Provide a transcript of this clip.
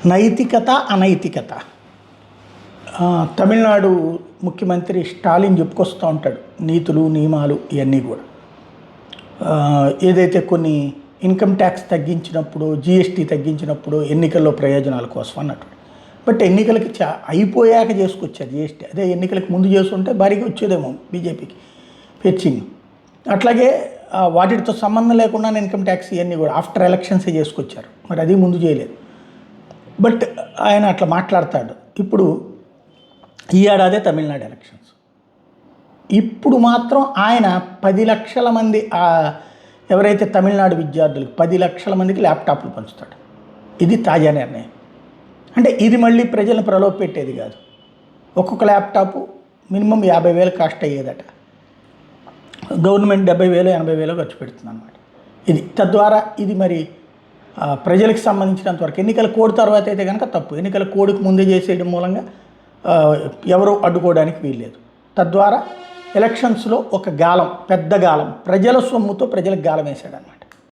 నైతికత అనైతికత. తమిళనాడు ముఖ్యమంత్రి స్టాలిన్ చెప్పుకొస్తూ ఉంటాడు నీతులు నియమాలు ఇవన్నీ కూడా. ఏదైతే కొన్ని ఇన్కమ్ ట్యాక్స్ తగ్గించినప్పుడు, జిఎస్టీ తగ్గించినప్పుడు ఎన్నికల్లో ప్రయోజనాల కోసం అన్నట్టు. బట్ ఎన్నికలకి అయిపోయాక చేసుకొచ్చారు జిఎస్టీ. అదే ఎన్నికలకు ముందు చేసుకుంటే భారీగా వచ్చేదేమో బీజేపీకి ఫెచ్చింగ్. అట్లాగే వాటితో సంబంధం లేకుండా ఇన్కమ్ ట్యాక్స్ ఇవన్నీ కూడా ఆఫ్టర్ ఎలక్షన్సే చేసుకొచ్చారు. మరి అది ముందు చేయలేదు. బట్ ఆయన అట్లా మాట్లాడతాడు. ఇప్పుడు ఈ ఏడాదే తమిళనాడు ఎలక్షన్స్. ఇప్పుడు మాత్రం ఆయన 10 లక్షల మంది ఎవరైతే తమిళనాడు విద్యార్థులకు 10 లక్షల మందికి ల్యాప్టాప్లు పంచుతాడు. ఇది తాజా నిర్ణయం. అంటే ఇది మళ్ళీ ప్రజలను ప్రలోభపెట్టేది కాదు. ఒక్కొక్క ల్యాప్టాపు మినిమం 50,000 కాస్ట్ అయ్యేదట. గవర్నమెంట్ 70,000 80,000 ఖర్చు పెడుతుంది అన్నమాట. ఇది తద్వారా ఇది మరి ప్రజలకు సంబంధించినంతవరకు ఎన్నికల కోడ్ తర్వాత అయితే కనుక తప్పు. ఎన్నికల కోడ్కి ముందే చేసేయడం మూలంగా ఎవరూ అడ్డుకోవడానికి వీల్లేదు. తద్వారా ఎలక్షన్స్లో ఒక గాలం, పెద్ద గాలం, ప్రజల సొమ్ముతో ప్రజలకు గాలం వేసాడన్నమాట.